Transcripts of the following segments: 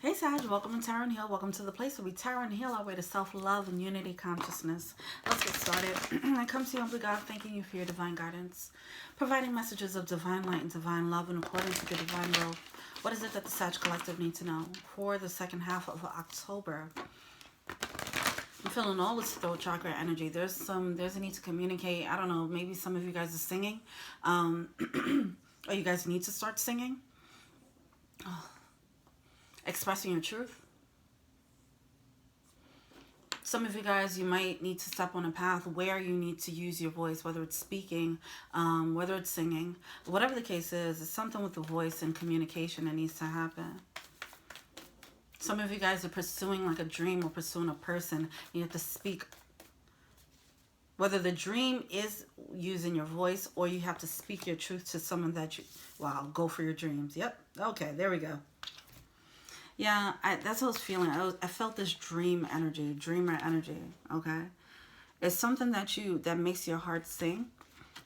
Hey Sag, welcome to Tarot and Heal. Welcome to the place where we tarot and heal our way to self-love and unity consciousness. Let's get started. I come to you, humbly God, thanking you for your divine guidance, providing messages of divine light and divine love in accordance with the divine will. What is it that the Sag Collective need to know for the second half of October? I'm feeling all this throat chakra energy. There's a need to communicate. I don't know, maybe some of you guys are singing. Or you guys need to start singing. Expressing your truth. Some of you guys, you might need to step on a path where you need to use your voice, whether it's speaking, whether it's singing. Whatever the case is, it's something with the voice and communication that needs to happen. Some of you guys are pursuing like a dream or pursuing a person. You have to speak. Whether the dream is using your voice or you have to speak your truth to someone that you... Wow, go for your dreams. Yep. Okay, there we go. Yeah, that's what I was feeling. I felt this dream energy, dreamer energy, okay? It's something that makes your heart sing,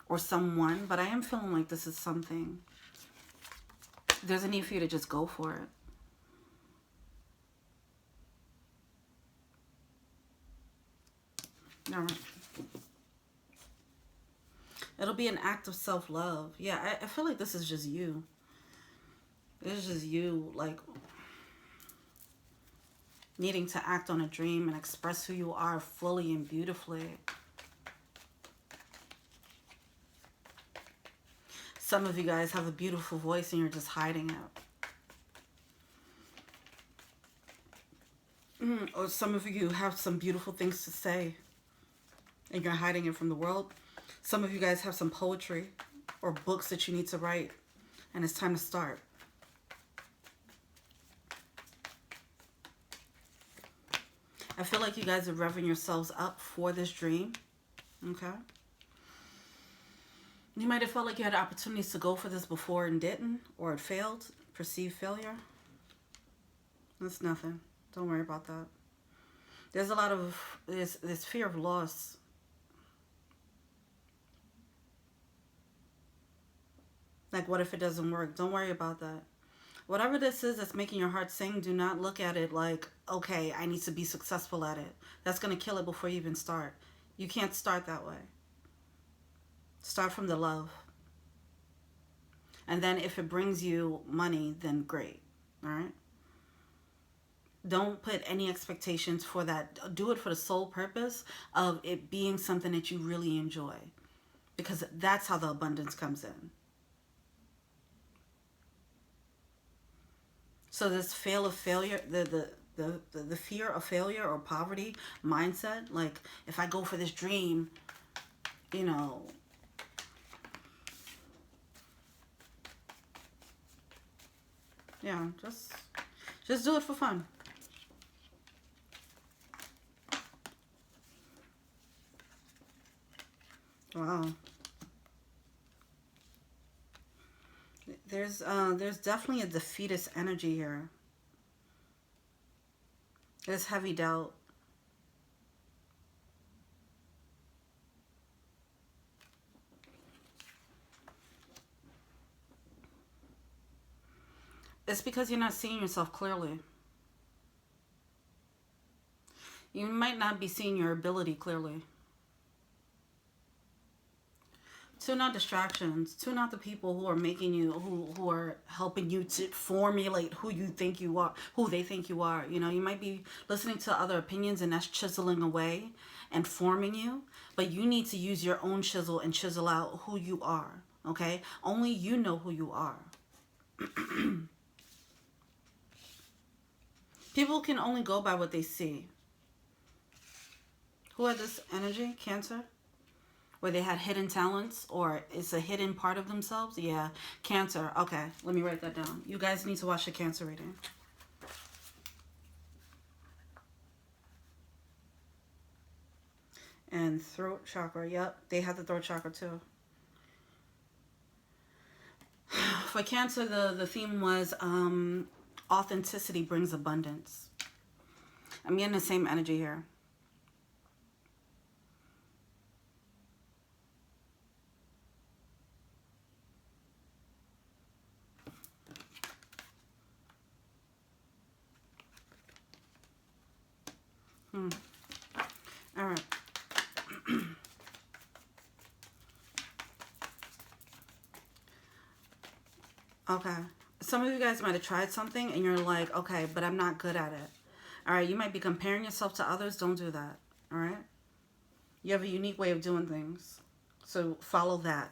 or someone, but I am feeling like this is something. There's a need for you to just go for it. All right. It'll be an act of self-love. Yeah, I feel like this is just you. It's just you, like... needing to act on a dream and express who you are fully and beautifully. Some of you guys have a beautiful voice and you're just hiding it. Or some of you have some beautiful things to say and you're hiding it from the world. Some of you guys have some poetry or books that you need to write and it's time to start. I feel like you guys are revving yourselves up for this dream, okay? You might have felt like you had opportunities to go for this before and didn't, or it failed, perceived failure. That's nothing. Don't worry about that. There's a lot of, there's fear of loss. Like, what if it doesn't work? Don't worry about that. Whatever this is that's making your heart sing, do not look at it like, okay, I need to be successful at it. That's going to kill it before you even start. You can't start that way. Start from the love. And then if it brings you money, then great. All right? Don't put any expectations for that. Do it for the sole purpose of it being something that you really enjoy. Because that's how the abundance comes in. So this fear of failure, the fear of failure or poverty mindset, like if I go for this dream, you know, yeah, just do it for fun. Wow. There's definitely a defeatist energy here. There's heavy doubt. It's because you're not seeing yourself clearly. You might not be seeing your ability clearly. Tune out distractions. Tune out the people who are making you, who are helping you to formulate who you think you are, who they think you are. You know, you might be listening to other opinions and that's chiseling away and forming you. But you need to use your own chisel and chisel out who you are. Okay? Only you know who you are. People can only go by what they see. Who had this energy? Cancer? Where they had hidden talents or it's a hidden part of themselves. Yeah, Cancer. Okay, let me write that down. You guys need to watch the Cancer reading. And throat chakra. Yep, they have the throat chakra too. For Cancer, the theme was authenticity brings abundance. I'm getting the same energy here. All right. Okay. Some of you guys might have tried something and you're like, okay, but I'm not good at it. All right. You might be comparing yourself to others. Don't do that. All right. You have a unique way of doing things. So follow that.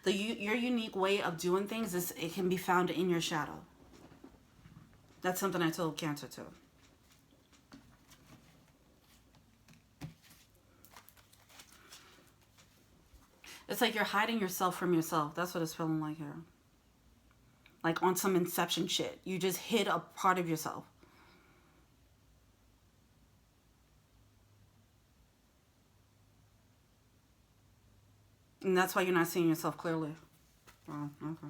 Your unique way of doing things is it can be found in your shadow. That's something I told Cancer too. It's like you're hiding yourself from yourself. That's what it's feeling like here. Like on some Inception shit. You just hid a part of yourself. And that's why you're not seeing yourself clearly. Oh, okay.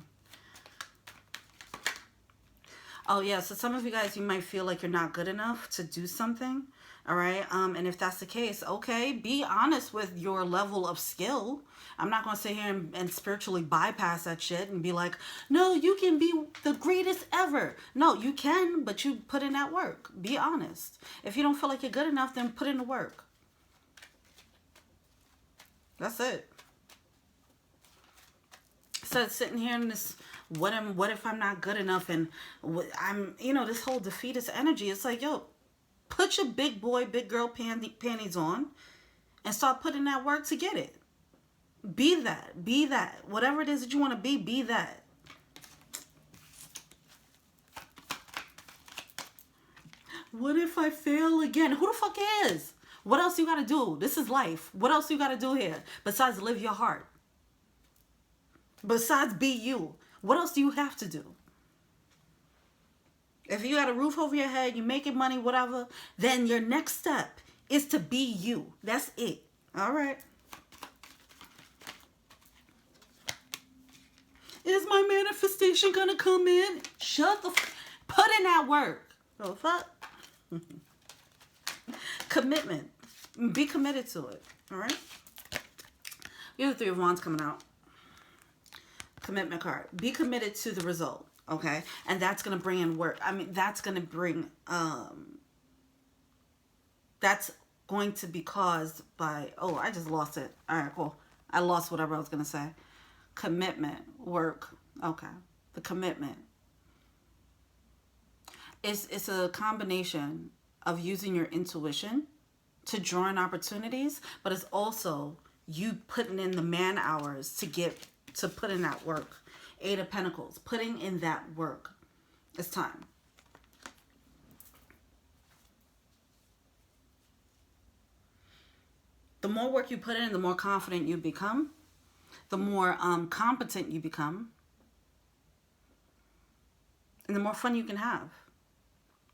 Oh, yeah. So some of you guys, you might feel like you're not good enough to do something. All right. And if that's the case, okay, be honest with your level of skill. I'm not going to sit here and spiritually bypass that shit and be like, no, you can be the greatest ever. No, you can, but you put in that work. Be honest. If you don't feel like you're good enough, then put in the work. That's it. So sitting here in this, what if I'm not good enough, and I'm, this whole defeatist energy. It's like, yo, put your big boy, big girl panties on and start putting that work to get it. Be that. Be that. Whatever it is that you want to be that. What if I fail again? Who the fuck is? What else you got to do? This is life. What else you got to do here besides live your heart? Besides be you. What else do you have to do? If you got a roof over your head, you making money, whatever, then your next step is to be you. That's it. All right. Is my manifestation gonna come in? Shut the put in that work. Oh, fuck. Commitment. Be committed to it. All right. You have the 3 of Wands coming out. Commitment card. Be committed to the result. Okay. And that's going to bring in work. I mean, that's going to bring, that's going to be caused by, oh, I just lost it. All right, cool. I lost whatever I was going to say. Commitment, work. Okay. The commitment. It's a combination of using your intuition to draw in opportunities, but it's also you putting in the man hours to put in that work. 8 of Pentacles, putting in that work. It's time. The more work you put in, the more confident you become. The more competent you become. And the more fun you can have.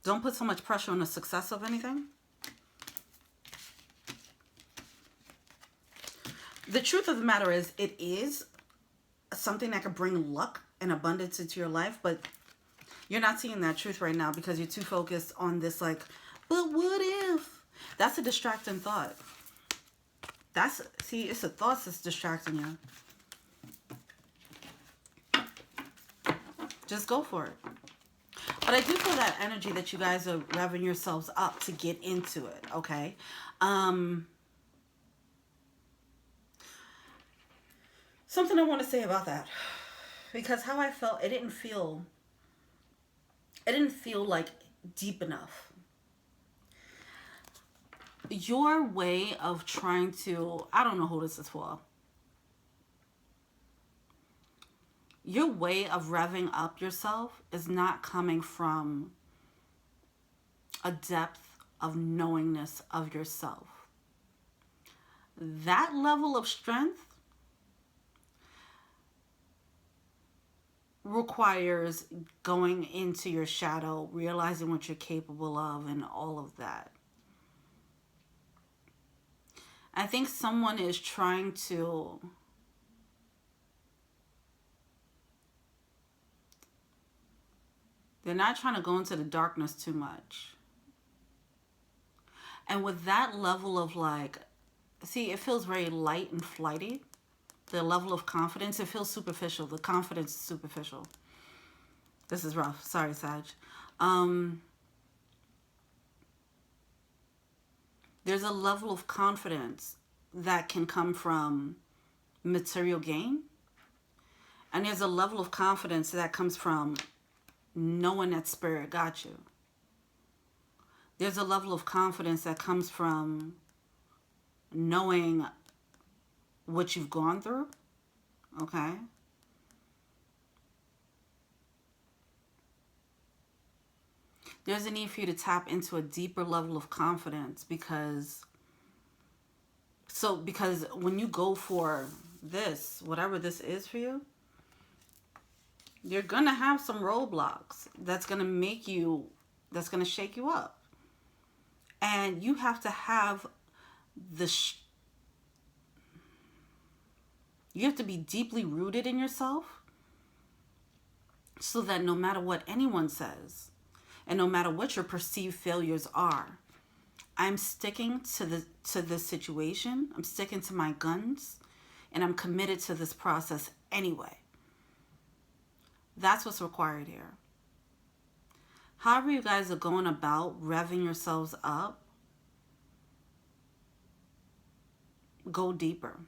Don't put so much pressure on the success of anything. The truth of the matter is, it is something that could bring luck and abundance into your life, but you're not seeing that truth right now because you're too focused on this, like, but what if? That's a distracting thought. See, it's the thoughts that's distracting you. Just go for it. But I do feel that energy that you guys are revving yourselves up to get into it, okay? Something I want to say about that. Because how I felt, it didn't feel like deep enough. Your way of trying to, I don't know who this is for. Your way of revving up yourself is not coming from a depth of knowingness of yourself. That level of strength requires going into your shadow, realizing what you're capable of, and all of that. I think someone is trying to they're not trying to go into the darkness too much. And with that level of, like, see, it feels very light and flighty. The level of confidence, it feels superficial. The confidence is superficial. This is rough. Sorry, Sag. There's a level of confidence that can come from material gain. And there's a level of confidence that comes from knowing that spirit got you. There's a level of confidence that comes from knowing what you've gone through. Okay? There's a need for you to tap into a deeper level of confidence because when you go for this, whatever this is for you, you're going to have some roadblocks that's going to shake you up. And you have to have you have to be deeply rooted in yourself so that no matter what anyone says, and no matter what your perceived failures are, I'm sticking to this situation. I'm sticking to my guns, and I'm committed to this process anyway. That's what's required here. However you guys are going about revving yourselves up, go deeper.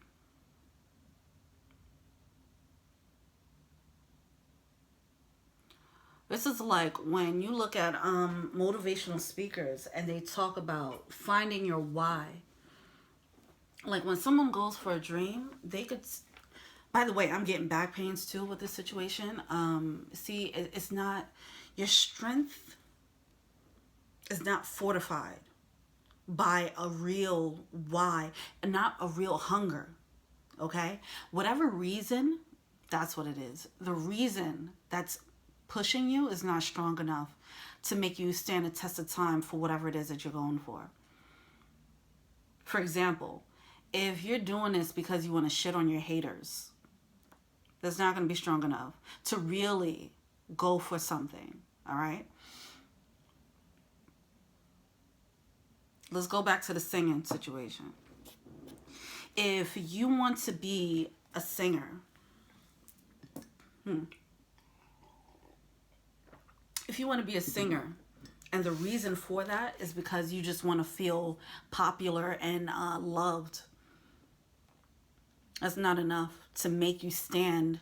This is like when you look at motivational speakers and they talk about finding your why. Like when someone goes for a dream, they could... By the way, I'm getting back pains too with this situation. See, it's not... Your strength is not fortified by a real why and not a real hunger. Okay? Whatever reason, that's what it is. The reason that's pushing you is not strong enough to make you stand a test of time for whatever it is that you're going for. For example, if you're doing this because you want to shit on your haters, that's not going to be strong enough to really go for something. All right? Let's go back to the singing situation. If you want to be a singer, if you want to be a singer, and the reason for that is because you just want to feel popular and loved, that's not enough to make you stand,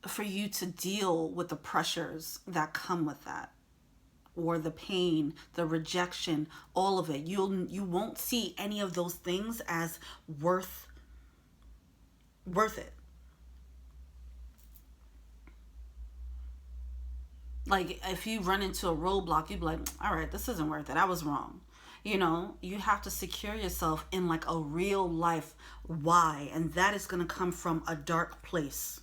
for you to deal with the pressures that come with that, or the pain, the rejection, all of it. You won't see any of those things as worth it. Like, if you run into a roadblock, you'd be like, all right, this isn't worth it. I was wrong. You know, you have to secure yourself in like a real life why. And that is going to come from a dark place.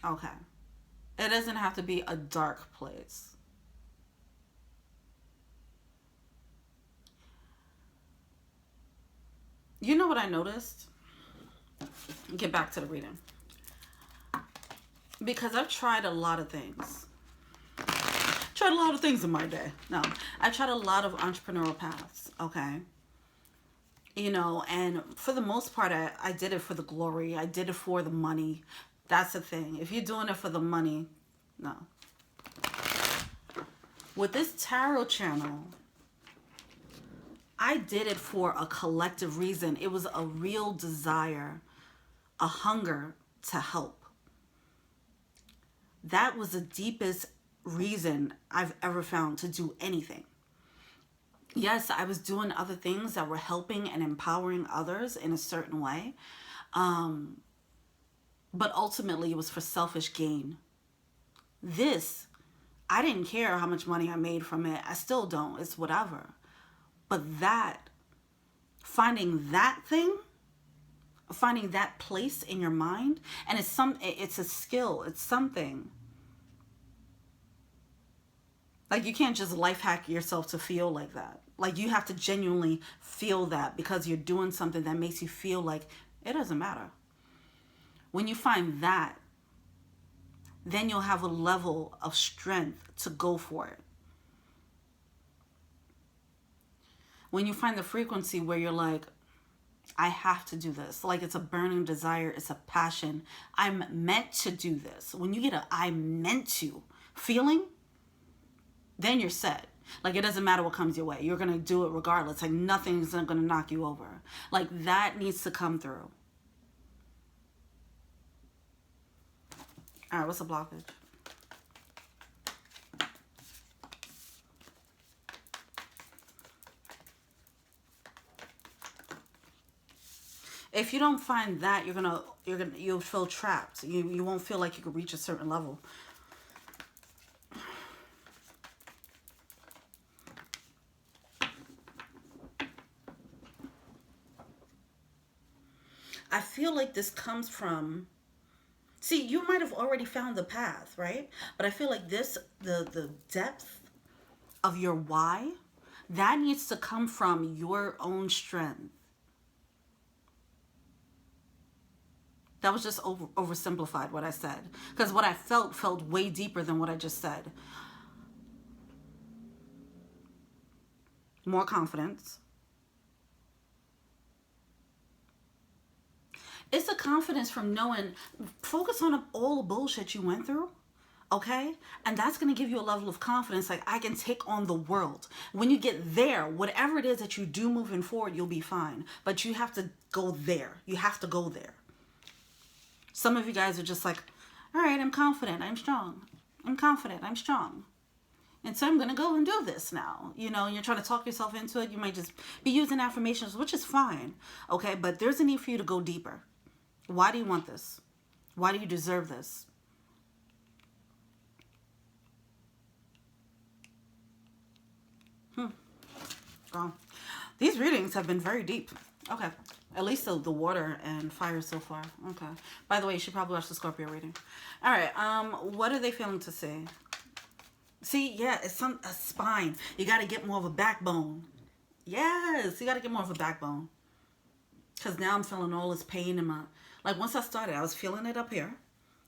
Okay. It doesn't have to be a dark place. You know what I noticed? Get back to the reading. Because I've tried a lot of things. Tried a lot of things in my day. No, I tried a lot of entrepreneurial paths. Okay. You know, and for the most part, I did it for the glory. I did it for the money. That's the thing. If you're doing it for the money, no. With this tarot channel, I did it for a collective reason. It was a real desire, a hunger to help. That was the deepest reason I've ever found to do anything. Yes, I was doing other things that were helping and empowering others in a certain way. But ultimately, it was for selfish gain. This, I didn't care how much money I made from it. I still don't. It's whatever. But that, finding that thing, finding that place in your mind, and it's a skill. It's something. Like, you can't just life hack yourself to feel like that. Like, you have to genuinely feel that because you're doing something that makes you feel like it doesn't matter. When you find that, then you'll have a level of strength to go for it. When you find the frequency where you're like, I have to do this. Like, it's a burning desire. It's a passion. I'm meant to do this. When you get a I meant to feeling, then you're set. Like, it doesn't matter what comes your way. You're going to do it regardless. Like, nothing's going to knock you over. Like, that needs to come through. All right, what's the blockage? If you don't find that, you'll feel trapped. You won't feel like you could reach a certain level. I feel like this comes from, see, you might have already found the path, right? But I feel like this, the depth of your why, that needs to come from your own strength. That was just oversimplified what I said. Because what I felt way deeper than what I just said. More confidence. It's a confidence from knowing, focus on all the bullshit you went through, okay? And that's going to give you a level of confidence, like, I can take on the world. When you get there, whatever it is that you do moving forward, you'll be fine. But you have to go there. You have to go there. Some of you guys are just like, all right, I'm confident, I'm strong. I'm confident, I'm strong. And so I'm going to go and do this now. You know, you're trying to talk yourself into it. You might just be using affirmations, which is fine, okay? But there's a need for you to go deeper. Why do you want this? Why do you deserve this? Wow. These readings have been very deep. Okay. At least the water and fire so far. Okay. By the way, you should probably watch the Scorpio reading. All right. What are they feeling to say? See, yeah, it's a spine. You got to get more of a backbone. Yes, you got to get more of a backbone. Because now I'm feeling all this pain in my... Like, once I started, I was feeling it up here.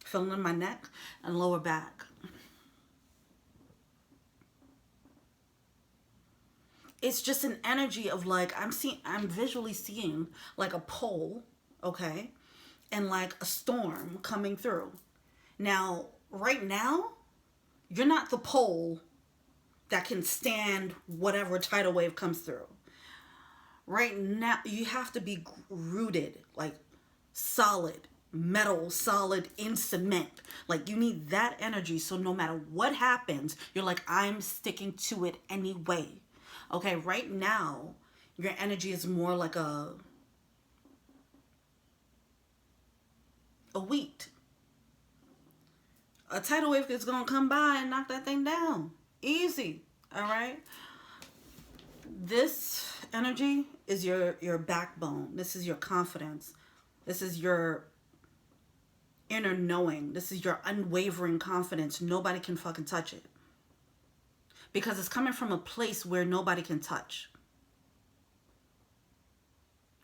Feeling it in my neck and lower back. It's just an energy of, like, I'm visually seeing, like, a pole, okay? And, like, a storm coming through. Now, right now, you're not the pole that can stand whatever tidal wave comes through. Right now, you have to be rooted, like, solid, metal, solid in cement. Like, you need that energy, so no matter what happens, you're like, I'm sticking to it anyway. Okay, right now, your energy is more like a wheat. A tidal wave is going to come by and knock that thing down. Easy, all right? This energy is your backbone. This is your confidence. This is your inner knowing. This is your unwavering confidence. Nobody can fucking touch it. Because it's coming from a place where nobody can touch.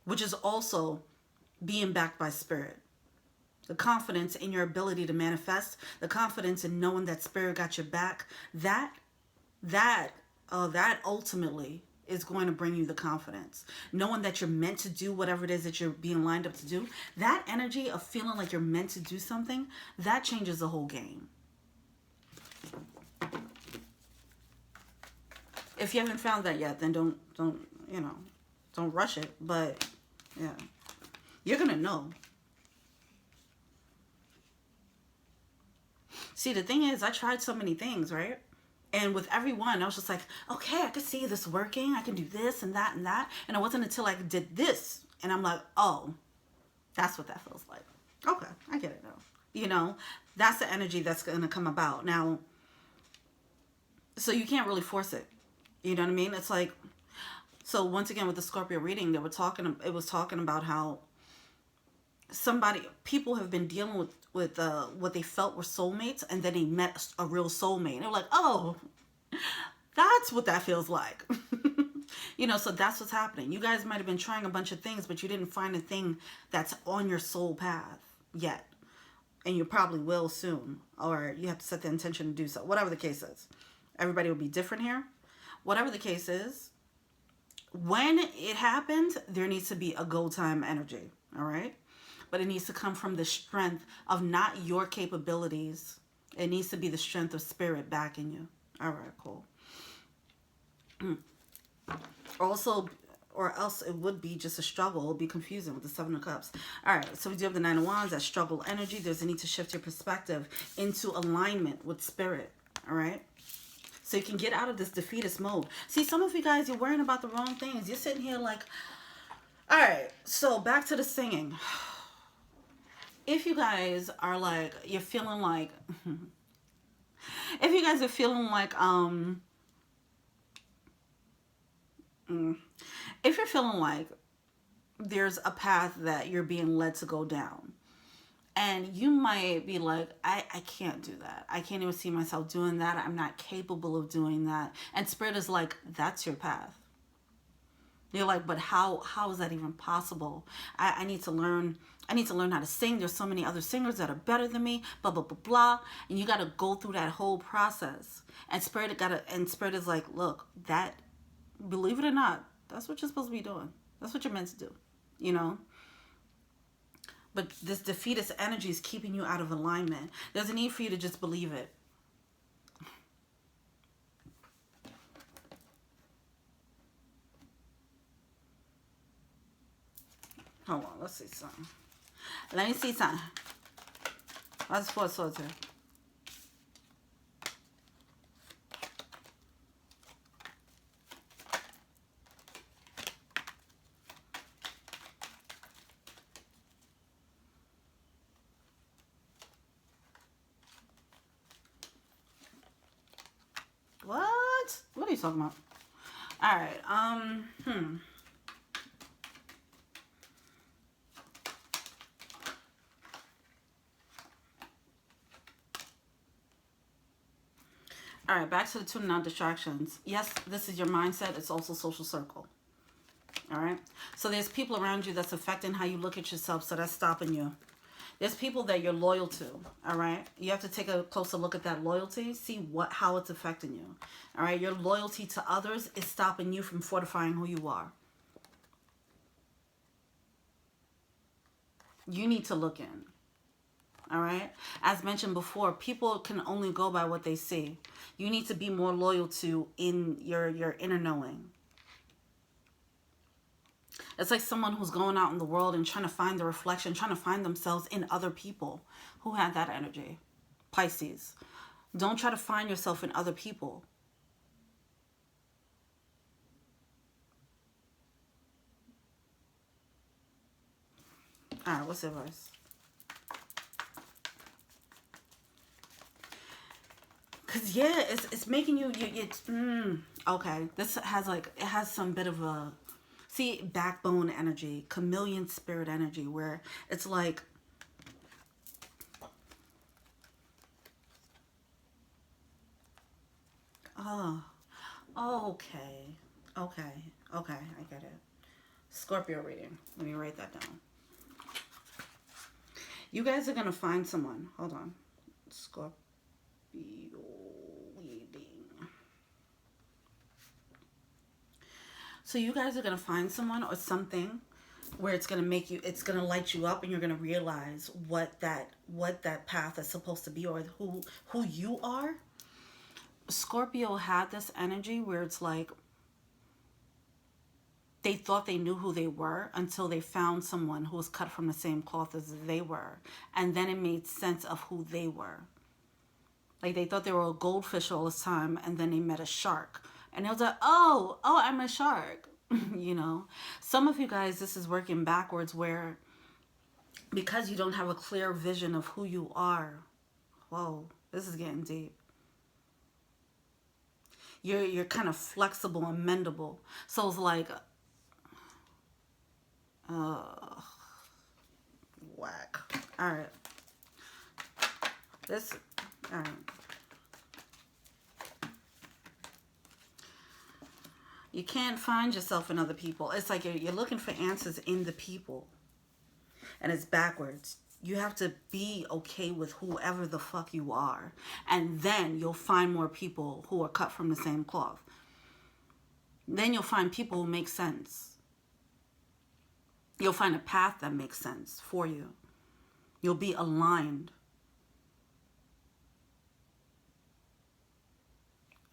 Which is also being backed by spirit. The confidence in your ability to manifest. The confidence in knowing that spirit got your back. That ultimately is going to bring you the confidence. Knowing that you're meant to do whatever it is that you're being lined up to do. That energy of feeling like you're meant to do something, that changes the whole game. If you haven't found that yet, then don't rush it. But yeah, you're gonna know. See, the thing is, I tried so many things, right? And with every one, I was just like, okay, I can see this working. I can do this and that and that. And it wasn't until I did this, and I'm like, oh, that's what that feels like. Okay, I get it now. You know, that's the energy that's gonna come about now. So you can't really force it. You know what I mean? It's like, so once again with the Scorpio reading, it was talking about how people have been dealing with what they felt were soulmates, and then they met a real soulmate. And they were like, oh, that's what that feels like. You know, so that's what's happening. You guys might have been trying a bunch of things, but you didn't find a thing that's on your soul path yet. And you probably will soon. Or you have to set the intention to do so. Whatever the case is. Everybody will be different here. Whatever the case is, when it happens, there needs to be a go time energy. All right? But it needs to come from the strength of not your capabilities. It needs to be the strength of spirit backing you. All right, cool. Also, or else it would be just a struggle. It would be confusing with the Seven of Cups. All right, so we do have the Nine of Wands, that struggle energy. There's a need to shift your perspective into alignment with spirit, all right? So you can get out of this defeatist mode. See, some of you guys, you're worrying about the wrong things. You're sitting here like, all right, so back to the singing. If you guys are like, you're feeling like, if you guys are feeling like, if you're feeling like there's a path that you're being led to go down, and you might be like, I can't do that. I can't even see myself doing that. I'm not capable of doing that. And Spirit is like, that's your path. You're like, but how is that even possible? I need to learn how to sing. There's so many other singers that are better than me, blah, blah, blah, blah. And you got to go through that whole process. And Spirit is like, look, that, believe it or not, that's what you're supposed to be doing. That's what you're meant to do, you know? But this defeatist energy is keeping you out of alignment. There's a need for you to just believe it. Hold on, let's see something. Let me see something. What's Four of Swords here? What? What are you talking about? All right. All right, back to the tuning out distractions. Yes, this is your mindset. It's also social circle. All right. So there's people around you that's affecting how you look at yourself. So that's stopping you. There's people that you're loyal to. All right. You have to take a closer look at that loyalty. See how it's affecting you. All right. Your loyalty to others is stopping you from fortifying who you are. You need to look in. All right. As mentioned before, people can only go by what they see. You need to be more loyal to in your inner knowing. It's like someone who's going out in the world and trying to find the reflection, trying to find themselves in other people who have that energy. Pisces. Don't try to find yourself in other people. All right, what's the verse? Cause yeah, it's making you okay. This has like, it has some bit of a, see, backbone energy, chameleon spirit energy, where it's like, oh, okay, I get it. Scorpio reading. Let me write that down. You guys are gonna find someone. Hold on, Scorpio reading. So you guys are going to find someone or something where it's going to make you, it's going to light you up, and you're going to realize what that path is supposed to be, or who you are. Scorpio had this energy where it's like they thought they knew who they were until they found someone who was cut from the same cloth as they were. And then it made sense of who they were. Like they thought they were a goldfish all this time, and then they met a shark. And it was like, oh, I'm a shark. You know, some of you guys, this is working backwards, where because you don't have a clear vision of who you are. Whoa, this is getting deep. You're kind of flexible and mendable. So it's like, whack. All right. All right. You can't find yourself in other people. It's like you're looking for answers in the people. And it's backwards. You have to be okay with whoever the fuck you are. And then you'll find more people who are cut from the same cloth. Then you'll find people who make sense. You'll find a path that makes sense for you. You'll be aligned.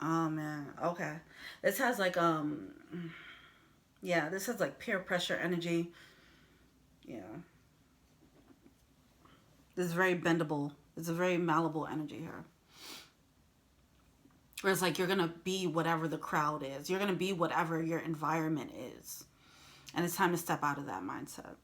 Oh man. Okay. This has like yeah, this has like peer pressure energy. Yeah. This is very bendable. It's a very malleable energy here. Where it's like you're gonna be whatever the crowd is. You're gonna be whatever your environment is. And it's time to step out of that mindset.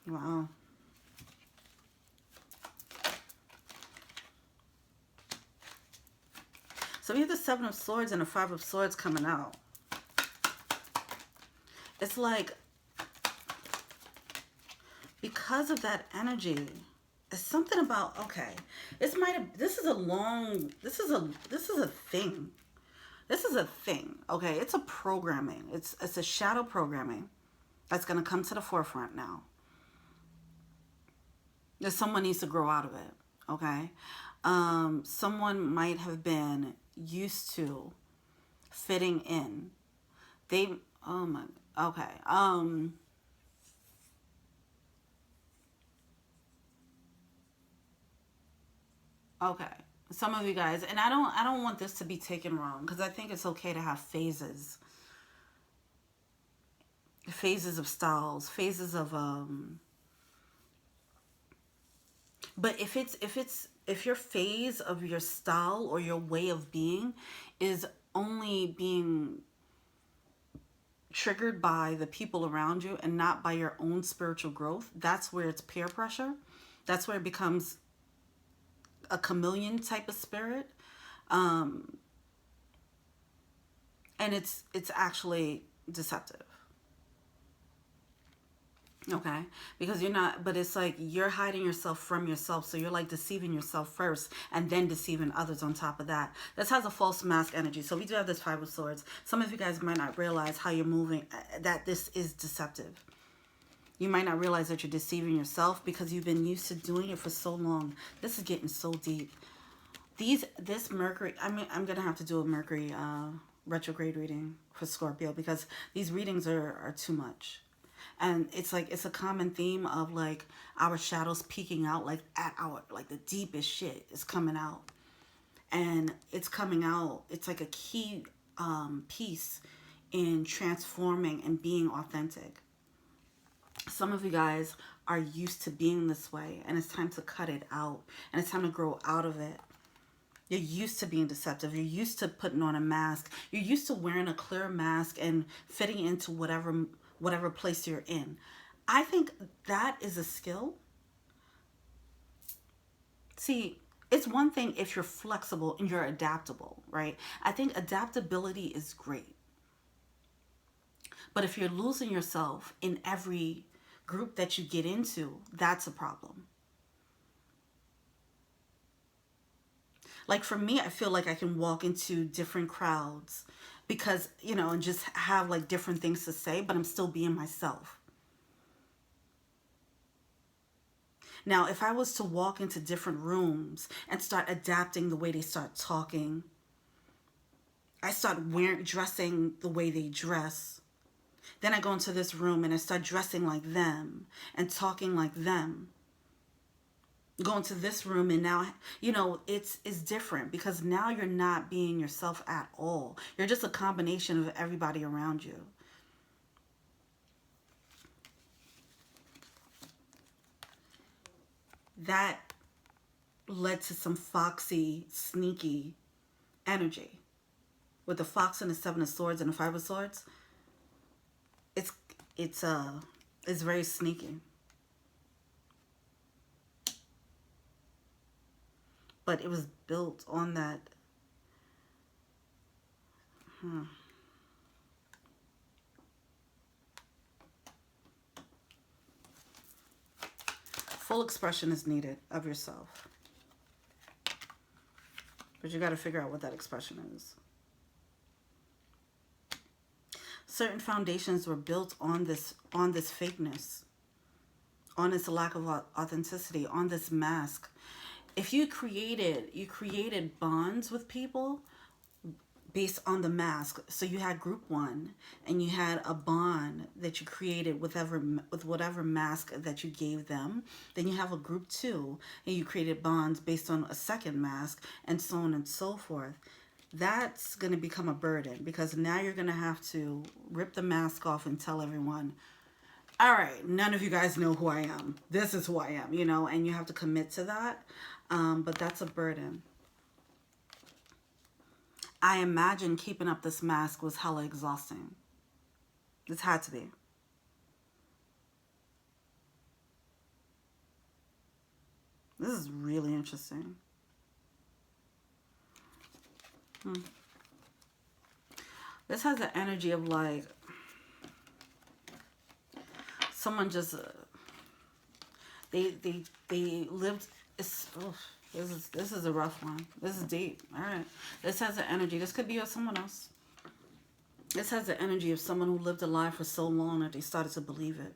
Wow. So we have the Seven of Swords and the Five of Swords coming out. It's like, because of that energy, it's something about, okay, this might have, this is a long, this is a thing. This is a thing, okay? It's a programming. It's a shadow programming that's going to come to the forefront now. That someone needs to grow out of it, okay? Someone might have been used to fitting in. They, oh my, okay. Okay. Some of you guys, and I don't want this to be taken wrong, because I think it's okay to have phases. Phases of styles, phases of but if your phase of your style or your way of being is only being triggered by the people around you and not by your own spiritual growth, that's where it's peer pressure. That's where it becomes a chameleon type of spirit. And it's actually deceptive. Okay, because you're not, but it's like you're hiding yourself from yourself, so you're like deceiving yourself first and then deceiving others on top of that. This has a false mask energy. So we do have this Five of Swords. Some of you guys might not realize how you're moving, that this is deceptive. You might not realize that you're deceiving yourself because you've been used to doing it for so long. This is getting so deep. This Mercury, I mean, I'm gonna have to do a Mercury retrograde reading for Scorpio, because these readings are too much. And it's like, it's a common theme of like our shadows peeking out, like at our, like the deepest shit is coming out. And it's coming out, it's like a key piece in transforming and being authentic. Some of you guys are used to being this way, and it's time to cut it out, and it's time to grow out of it. You're used to being deceptive. You're used to putting on a mask. You're used to wearing a clear mask and fitting into whatever place you're in. I think that is a skill. See, it's one thing if you're flexible and you're adaptable, right? I think adaptability is great. But if you're losing yourself in every group that you get into, that's a problem. Like for me, I feel like I can walk into different crowds because, you know, and just have like different things to say, but I'm still being myself. Now, if I was to walk into different rooms and start adapting the way they start talking, I start dressing the way they dress. Then I go into this room and I start dressing like them and talking like them. Go into this room and now, you know, it's different because now you're not being yourself at all. You're just a combination of everybody around you. That led to some foxy, sneaky energy. With the Fox and the Seven of Swords and the Five of Swords, it's very sneaky. But it was built on that. Full expression is needed of yourself. But you got to figure out what that expression is. Certain foundations were built on this fakeness, on this lack of authenticity, on this mask. If you created bonds with people based on the mask. So you had group one, and you had a bond that you created with whatever mask that you gave them. Then you have a group two, and you created bonds based on a second mask, and so on and so forth. That's going to become a burden, because now you're going to have to rip the mask off and tell everyone, all right, none of you guys know who I am. This is who I am, you know, and you have to commit to that. But that's a burden. I imagine keeping up this mask was hella exhausting. This had to be. This is really interesting. This has the energy of like someone just they lived. This is a rough one. This is deep. All right. This has the energy. This could be of someone else. This has the energy of someone who lived a lie for so long that they started to believe it,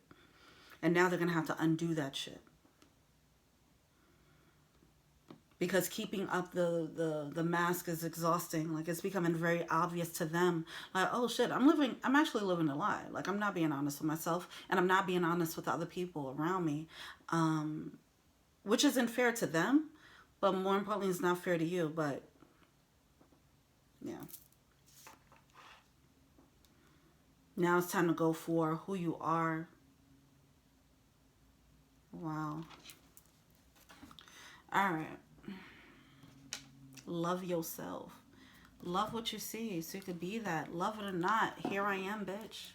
and now they're gonna have to undo that shit. Because keeping up the mask is exhausting. Like, it's becoming very obvious to them. Like, oh shit, I'm actually living a lie. Like, I'm not being honest with myself, and I'm not being honest with the other people around me. Which isn't fair to them, but more importantly, it's not fair to you. But yeah. Now it's time to go for who you are. Wow. All right. Love yourself. Love what you see so you could be that. Love it or not, here I am, bitch.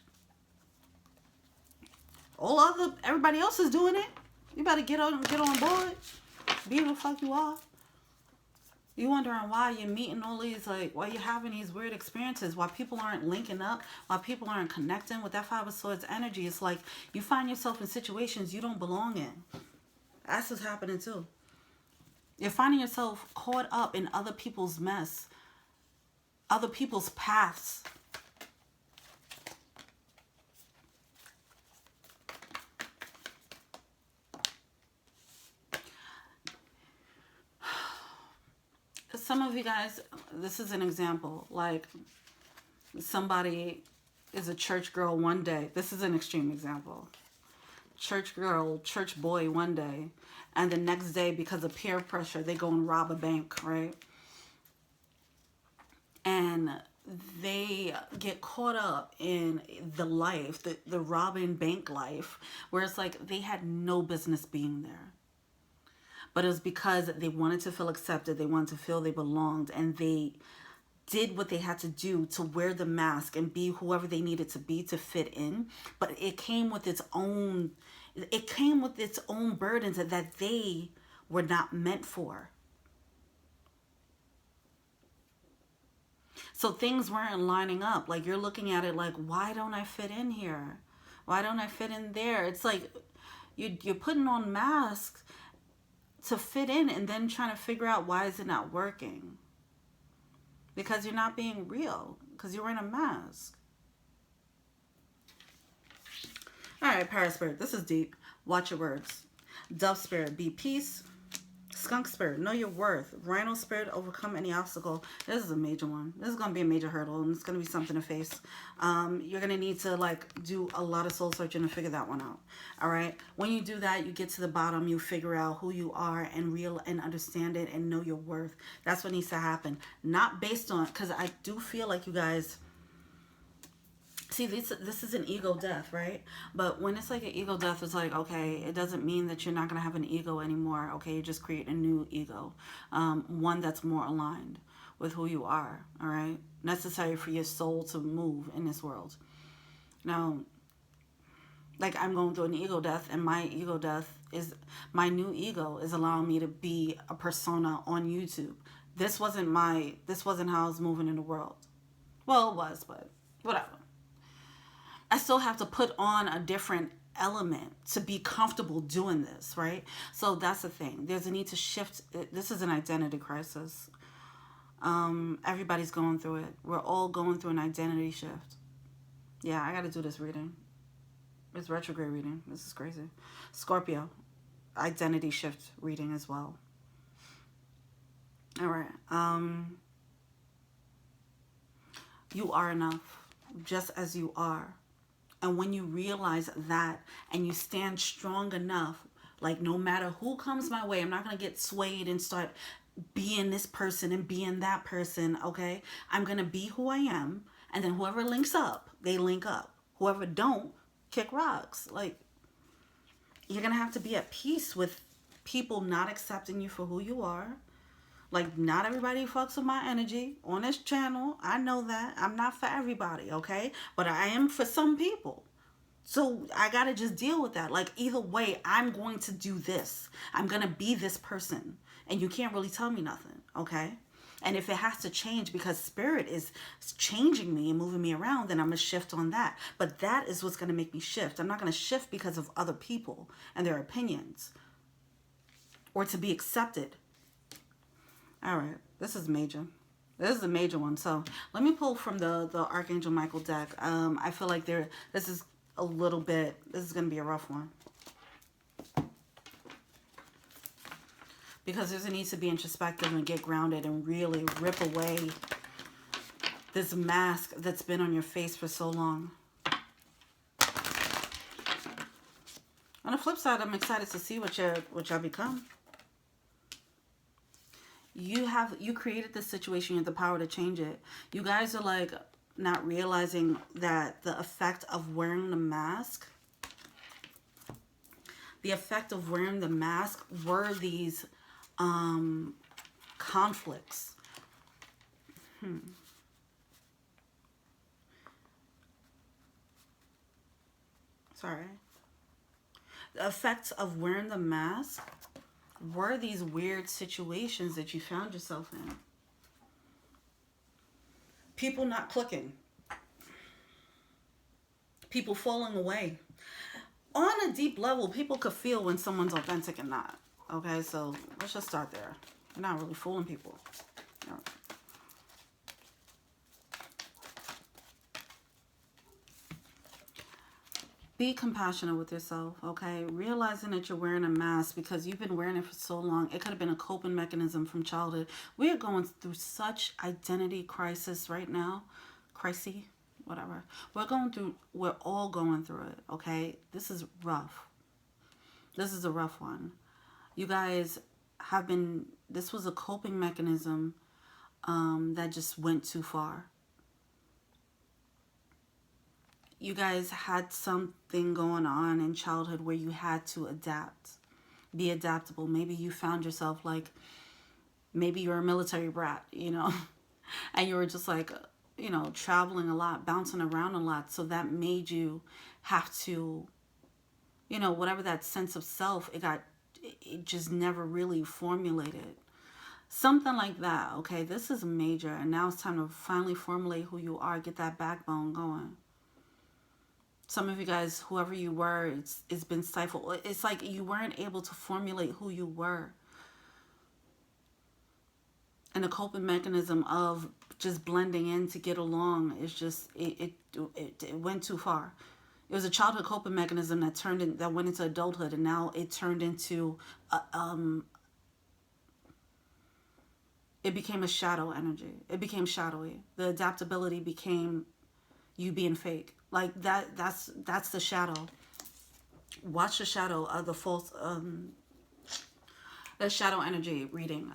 Everybody else is doing it. You better get on board. Be who the fuck you are. You wondering why you're meeting all these, like, why you're having these weird experiences, why people aren't linking up, why people aren't connecting with that Five of Swords energy. It's like you find yourself in situations you don't belong in. That's what's happening too. You're finding yourself caught up in other people's mess, other people's paths. Some of you guys, this is an example, like somebody is a church girl one day. This is an extreme example. Church girl, church boy one day, and the next day, because of peer pressure, they go and rob a bank, right? And they get caught up in the life, the robbing bank life, where it's like they had no business being there. But it was because they wanted to feel accepted, they wanted to feel they belonged, and they did what they had to do to wear the mask and be whoever they needed to be to fit in. But it came with its own burdens that they were not meant for. So things weren't lining up. Like, you're looking at it like, why don't I fit in here? Why don't I fit in there? It's like you're putting on masks to fit in, and then trying to figure out why is it not working. Because you're not being real. Because you're wearing a mask. Alright, Para Spirit. This is deep. Watch your words. Dove Spirit. Be peace. Skunk Spirit. Know your worth. Rhino Spirit. Overcome any obstacle. This is a major one. This is going to be a major hurdle. And it's going to be something to face. You're going to need to, like, do a lot of soul searching to figure that one out. Alright? When you do that, you get to the bottom. You figure out who you are and understand it and know your worth. That's what needs to happen. Not based on... Because I do feel like you guys... See, this is an ego death, right? But when it's like an ego death, it's like, okay, it doesn't mean that you're not going to have an ego anymore. Okay, you just create a new ego. One that's more aligned with who you are, all right? Necessary for your soul to move in this world. Now, like, I'm going through an ego death, and my ego death is, my new ego is allowing me to be a persona on YouTube. This wasn't how I was moving in the world. Well, it was, but whatever. I still have to put on a different element to be comfortable doing this, right? So that's the thing. There's a need to shift. This is an identity crisis. Everybody's going through it. We're all going through an identity shift. Yeah, I got to do this reading. It's retrograde reading. This is crazy. Scorpio, identity shift reading as well. All right. You are enough, just as you are. And when you realize that and you stand strong enough, like no matter who comes my way, I'm not going to get swayed and start being this person and being that person, okay? I'm going to be who I am. And then whoever links up, they link up. Whoever don't, kick rocks. Like, you're going to have to be at peace with people not accepting you for who you are. Like, not everybody fucks with my energy on this channel. I know that. I'm not for everybody, okay? But I am for some people. So I got to just deal with that. Like, either way, I'm going to do this. I'm going to be this person. And you can't really tell me nothing, okay? And if it has to change because spirit is changing me and moving me around, then I'm going to shift on that. But that is what's going to make me shift. I'm not going to shift because of other people and their opinions or to be accepted. All right, this is major. This is a major one. So let me pull from the Archangel Michael deck. I feel like this is a little bit, this is going to be a rough one. Because there's a need to be introspective and get grounded and really rip away this mask that's been on your face for so long. On the flip side, I'm excited to see what y'all become. You created this situation. You have the power to change it. You guys are like not realizing that the effect of wearing the mask, were these conflicts. Sorry. The effects of wearing the mask were these weird situations that you found yourself in. People not clicking. People falling away. On a deep level, people could feel when someone's authentic and not. Okay, so let's just start there. You're not really fooling people. No. Be compassionate with yourself, okay? Realizing that you're wearing a mask because you've been wearing it for so long. It could have been a coping mechanism from childhood. We are going through such identity crisis right now. Crisis, whatever. We're all going through it, okay? This is rough. This is a rough one. You guys have been, this was a coping mechanism that just went too far. You guys had something going on in childhood where you had to adapt, be adaptable. Maybe you found yourself like, maybe you're a military brat, you know, and you were just like, you know, traveling a lot, bouncing around a lot. So that made you have to, you know, whatever that sense of self, it just never really formulated. Something like that, okay? This is major. And now it's time to finally formulate who you are, get that backbone going. Some of you guys, whoever you were, it's been stifled. It's like you weren't able to formulate who you were. And the coping mechanism of just blending in to get along is just, it went too far. It was a childhood coping mechanism that went into adulthood, and now it turned into, it became a shadow energy. It became shadowy. The adaptability became you being fake. Like that's the shadow. Watch the shadow of the false, the shadow energy reading,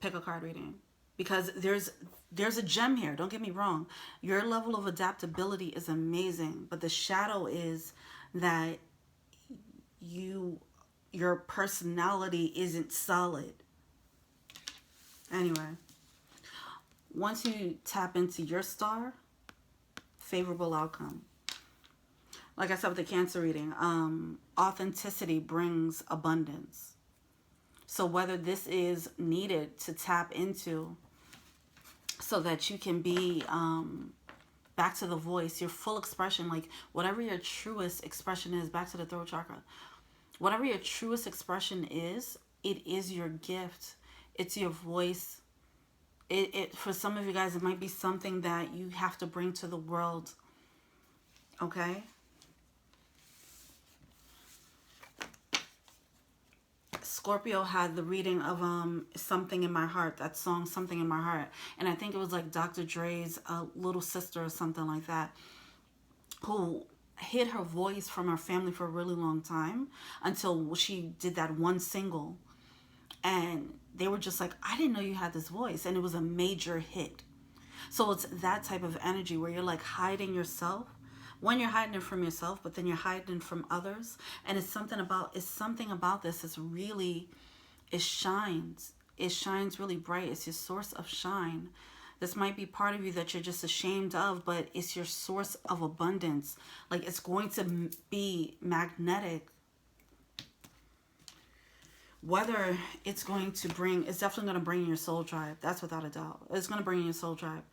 pick a card reading, because there's a gem here. Don't get me wrong. Your level of adaptability is amazing, but the shadow is that your personality isn't solid. Anyway, once you tap into your star, favorable outcome. Like I said with the Cancer reading, authenticity brings abundance. So whether this is needed to tap into so that you can be back to the voice, your full expression, like whatever your truest expression is, back to the throat chakra, whatever your truest expression is, it is your gift. It's your voice. It for some of you guys, it might be something that you have to bring to the world. Okay? Scorpio had the reading of Something in My Heart, that song Something in My Heart. And I think it was like Dr. Dre's little sister or something like that, who hid her voice from her family for a really long time until she did that one single. And they were just like, I didn't know you had this voice. And it was a major hit. So it's that type of energy where you're like hiding yourself. When you're hiding it from yourself, but then you're hiding from others. And it's something about this. It's really, it shines. It shines really bright. It's your source of shine. This might be part of you that you're just ashamed of, but it's your source of abundance. Like, it's going to be magnetic. Whether it's going to bring, it's definitely going to bring in your soul tribe. That's without a doubt. It's going to bring in your soul tribe.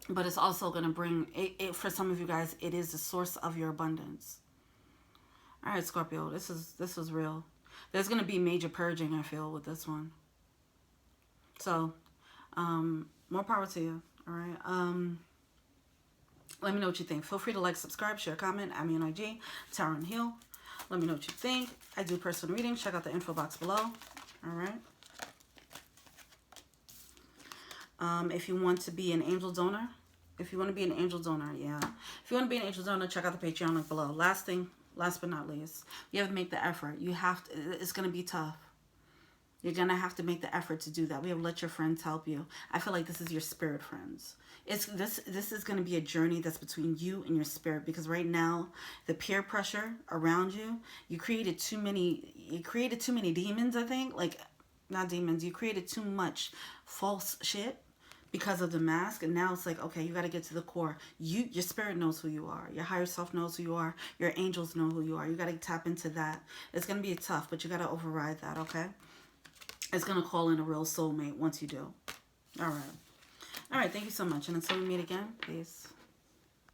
But it's also going to bring, for some of you guys, it is the source of your abundance. All right, Scorpio, this is real. There's going to be major purging, I feel, with this one. So, more power to you. All right. Let me know what you think. Feel free to like, subscribe, share, comment. I'm on IG, Tarot and Heal. Let me know what you think. I do personal readings. Check out the info box below. All right. If you want to be an angel donor, yeah. If you want to be an angel donor, check out the Patreon link below. Last but not least, you have to make the effort. It's going to be tough. You're going to have to make the effort to do that. We have let your friends help you. I feel like this is your spirit friends. This is going to be a journey that's between you and your spirit, because right now the peer pressure around you created too many demons, I think. Like, not demons, you created too much false shit because of the mask, and now it's like, okay, you got to get to the core. Your spirit knows who you are. Your higher self knows who you are. Your angels know who you are. You got to tap into that. It's going to be tough, but you got to override that, okay? It's going to call in a real soulmate once you do. All right. All right, thank you so much. And until we meet again, peace.